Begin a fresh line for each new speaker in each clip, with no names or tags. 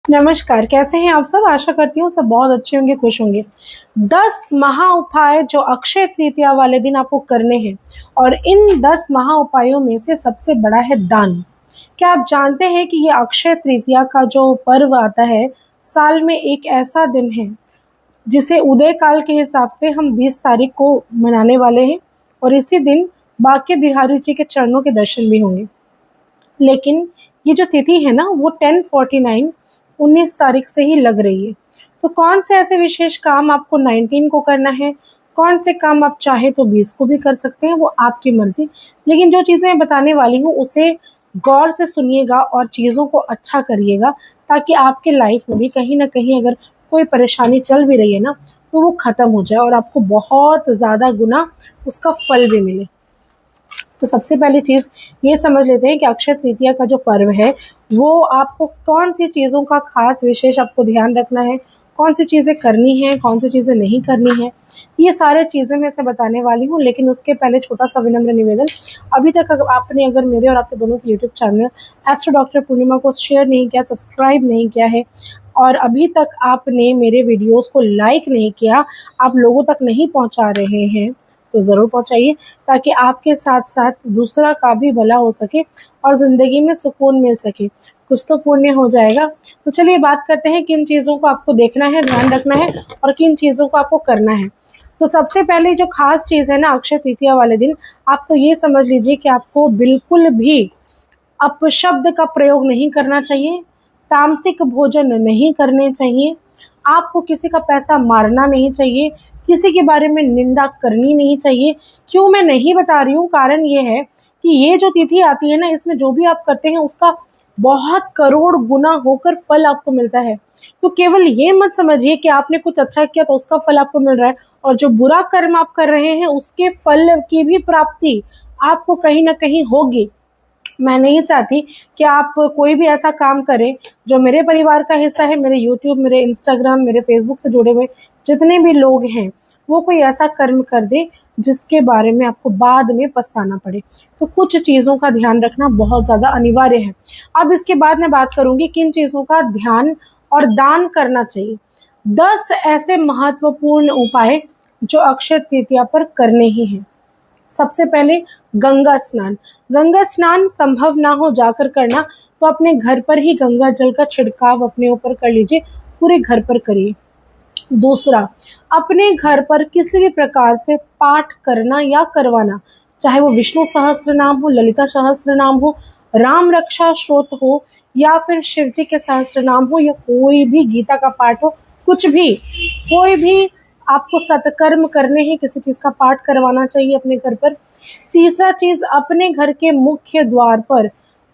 नमस्कार, कैसे हैं आप सब। आशा करती हूँ सब बहुत अच्छे होंगे, खुश होंगे। 10 महा उपाय जो अक्षय तृतीया वाले दिन आपको करने हैं, और इन 10 महा उपायों में से सबसे बड़ा है दान। क्या आप जानते हैं कि ये अक्षय तृतीया का जो पर्व आता है, साल में एक ऐसा दिन है जिसे उदय काल के हिसाब से हम 20 तारीख को मनाने वाले हैं, और इसी दिन बांके बिहारी जी के चरणों के दर्शन भी होंगे। लेकिन ये जो तिथि है ना, वो 1049 19 तारीख से ही लग रही है। तो कौन से ऐसे विशेष काम आपको 19 को करना है, कौन से काम आप चाहे तो 20 को भी कर सकते हैं, वो आपकी मर्जी। लेकिन जो चीज़ें मैं बताने वाली हूँ उसे गौर से सुनिएगा और चीज़ों को अच्छा करिएगा, ताकि आपके लाइफ में भी कहीं ना कहीं अगर कोई परेशानी चल भी रही है ना, तो वो ख़त्म हो जाए और आपको बहुत ज़्यादा गुना उसका फल भी मिले। तो सबसे पहली चीज़ ये समझ लेते हैं कि अक्षय तृतीया का जो पर्व है, वो आपको कौन सी चीज़ों का खास विशेष आपको ध्यान रखना है, कौन सी चीज़ें करनी है, कौन सी चीज़ें नहीं करनी है, ये सारे चीज़ें मैं इसे बताने वाली हूँ। लेकिन उसके पहले छोटा सा विनम्र निवेदन, अभी तक आपने अगर मेरे और आपके दोनों के यूट्यूब चैनल एस्ट्रो डॉक्टर पूर्णिमा को शेयर नहीं किया, सब्सक्राइब नहीं किया है, और अभी तक आपने मेरे वीडियोज़ को लाइक नहीं किया, आप लोगों तक नहीं पहुँचा रहे हैं, तो ज़रूर पहुँचाइए, ताकि आपके साथ साथ दूसरा का भी भला हो सके और ज़िंदगी में सुकून मिल सके, कुछ तो पुण्य हो जाएगा। तो चलिए बात करते हैं किन चीज़ों को आपको देखना है, ध्यान रखना है, और किन चीज़ों को आपको करना है। तो सबसे पहले जो खास चीज़ है ना, अक्षय तृतीया वाले दिन आपको ये समझ लीजिए कि आपको बिल्कुल भी अपशब्द का प्रयोग नहीं करना चाहिए, तामसिक भोजन नहीं करने चाहिए, आपको किसी का पैसा मारना नहीं चाहिए, किसी के बारे में निंदा करनी नहीं चाहिए। क्यों मैं नहीं बता रही हूँ, कारण ये है कि ये जो तिथि आती है ना, इसमें जो भी आप करते हैं उसका बहुत करोड़ गुना होकर फल आपको मिलता है। तो केवल ये मत समझिए कि आपने कुछ अच्छा किया तो उसका फल आपको मिल रहा है, और जो बुरा कर्म आप कर रहे हैं उसके फल की भी प्राप्ति आपको कहीं ना कहीं होगी। मैं नहीं चाहती कि आप कोई भी ऐसा काम करें जो मेरे परिवार का हिस्सा है, मेरे यूट्यूब, मेरे इंस्टाग्राम, मेरे फेसबुक से जुड़े हुए जितने भी लोग हैं, वो कोई ऐसा कर्म कर दे जिसके बारे में आपको बाद में पछताना पड़े। तो कुछ चीज़ों का ध्यान रखना बहुत ज़्यादा अनिवार्य है। अब इसके बाद मैं बात करूँगी किन चीज़ों का ध्यान और दान करना चाहिए। 10 ऐसे महत्वपूर्ण उपाय जो अक्षय तृतीया पर करने ही हैं। सबसे पहले गंगा स्नान। गंगा स्नान संभव ना हो जाकर करना, तो अपने घर पर ही गंगा जल का छिड़काव अपने ऊपर कर लीजिए, पूरे घर पर करिए। दूसरा, अपने घर पर किसी भी प्रकार से पाठ करना या करवाना, चाहे वो विष्णु सहस्त्र नाम हो, ललिता सहस्त्र नाम हो, राम रक्षा स्तोत्र हो, या फिर शिव जी के सहस्त्र नाम हो, या कोई भी गीता का पाठ हो, कुछ भी, कोई भी आपको सत्कर्म करने हैं, किसी चीज़ का पाठ करवाना चाहिए अपने घर पर। तीसरा चीज़, अपने घर के मुख्य द्वार पर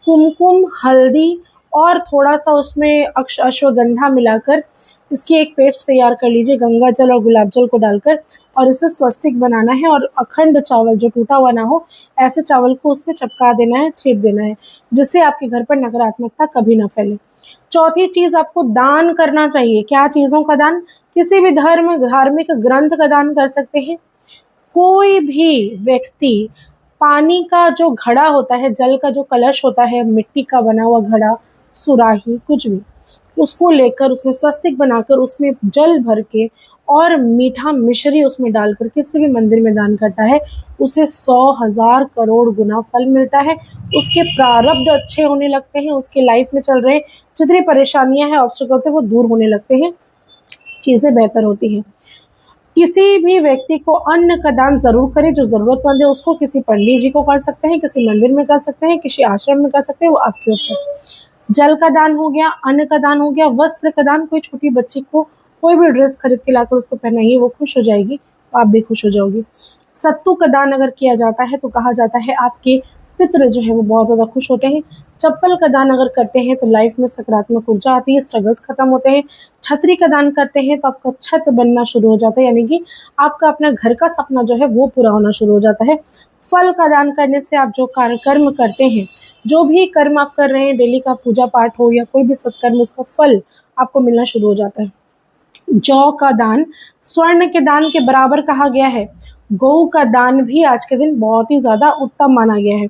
कुमकुम, हल्दी और थोड़ा सा उसमें अश्वगंधा मिलाकर इसकी एक पेस्ट तैयार कर लीजिए, गंगा जल और गुलाब जल को डालकर, और इसे स्वस्तिक बनाना है, और अखंड चावल जो टूटा हुआ ना हो, ऐसे चावल को उसमें चपका देना है, छीट देना है, जिससे आपके घर पर नकारात्मकता कभी ना फैले। चौथी चीज़, आपको दान करना चाहिए। क्या चीज़ों का दान? किसी भी धार्मिक ग्रंथ का दान कर सकते हैं। कोई भी व्यक्ति पानी का जो घड़ा होता है, जल का जो कलश होता है, मिट्टी का बना हुआ घड़ा, सुराही, कुछ भी, उसको लेकर उसमें स्वस्तिक बनाकर उसमें जल भर के और मीठा मिश्री उसमें डालकर किसी भी मंदिर में दान करता है, उसे 100,000 करोड़ गुना फल मिलता है। उसके प्रारब्ध अच्छे होने लगते हैं, उसके लाइफ में चल रहे जितनी परेशानियां हैं, ऑब्स्टिकल्स है, वो दूर होने लगते हैं, चीज़ें बेहतर होती हैं। किसी भी व्यक्ति को अन्न का दान ज़रूर करें, जो ज़रूरतमंद है उसको, किसी पंडित जी को कर सकते हैं, किसी मंदिर में कर सकते हैं, किसी आश्रम में कर सकते हैं, वो आपके ऊपर। जल का दान हो गया, अन्न का दान हो गया, वस्त्र का दान, कोई छोटी बच्ची को कोई भी ड्रेस खरीद के लाकर उसको पहनाइए, वो खुश हो जाएगी, आप भी खुश हो जाओगी। सत्तू का दान अगर किया जाता है तो कहा जाता है आपके पितृ जो है वो बहुत ज़्यादा खुश होते हैं। चप्पल का दान अगर करते हैं तो लाइफ में सकारात्मक ऊर्जा आती है, स्ट्रगल्स खत्म होते हैं। छतरी का दान करते हैं तो आपका छत बनना शुरू हो जाता है, यानी कि आपका अपना घर का सपना जो है वो पूरा होना शुरू हो जाता है। फल का दान करने से आप जो कर्म करते हैं, जो भी कर्म आप कर रहे हैं, डेली का पूजा पाठ हो या कोई भी सत्कर्म, उसका फल आपको मिलना शुरू हो जाता है। जौ का दान स्वर्ण के दान के बराबर कहा गया है। गौ का दान भी आज के दिन बहुत ही ज़्यादा उत्तम माना गया है।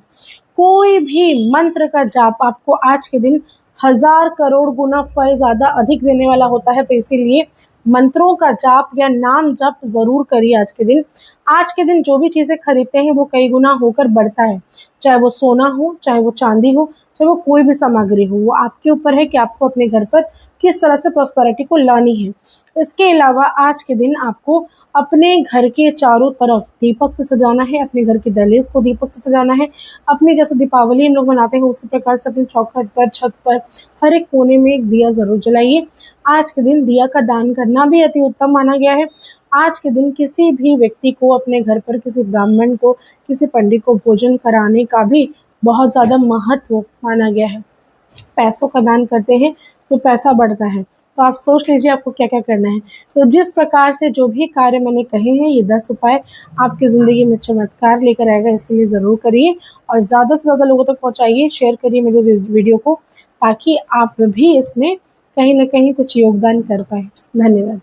कोई भी मंत्र का जाप आपको आज के दिन 1000 करोड़ गुना फल ज़्यादा अधिक देने वाला होता है। तो इसीलिए मंत्रों का जाप या नाम जप ज़रूर करिए आज के दिन। आज के दिन जो भी चीज़ें खरीदते हैं वो कई गुना होकर बढ़ता है, चाहे वो सोना हो, चाहे वो चांदी हो, चाहे वो कोई भी सामग्री हो। वो आपके ऊपर है कि आपको अपने घर पर किस तरह से प्रॉस्पेरिटी को लानी है। इसके अलावा आज के दिन आपको अपने घर के चारों तरफ दीपक से सजाना है, अपने घर की दहलीज को दीपक से सजाना है। अपनी जैसे दीपावली हम लोग मनाते हैं उसी प्रकार से अपनी चौखट पर, छत पर, हर एक कोने में एक दिया ज़रूर जलाइए। आज के दिन दिया का दान करना भी अति उत्तम माना गया है। आज के दिन किसी भी व्यक्ति को अपने घर पर, किसी ब्राह्मण को, किसी पंडित को भोजन कराने का भी बहुत ज़्यादा महत्व माना गया है। पैसों का दान करते हैं तो पैसा बढ़ता है। तो आप सोच लीजिए आपको क्या क्या करना है। तो जिस प्रकार से जो भी कार्य मैंने कहे हैं, ये 10 उपाय आपकी ज़िंदगी में चमत्कार लेकर आएगा, इसलिए ज़रूर करिए और ज़्यादा से ज़्यादा लोगों तक पहुँचाइए, शेयर करिए मेरे वीडियो को, ताकि आप भी इसमें कहीं ना कहीं कुछ योगदान कर पाएँ। धन्यवाद।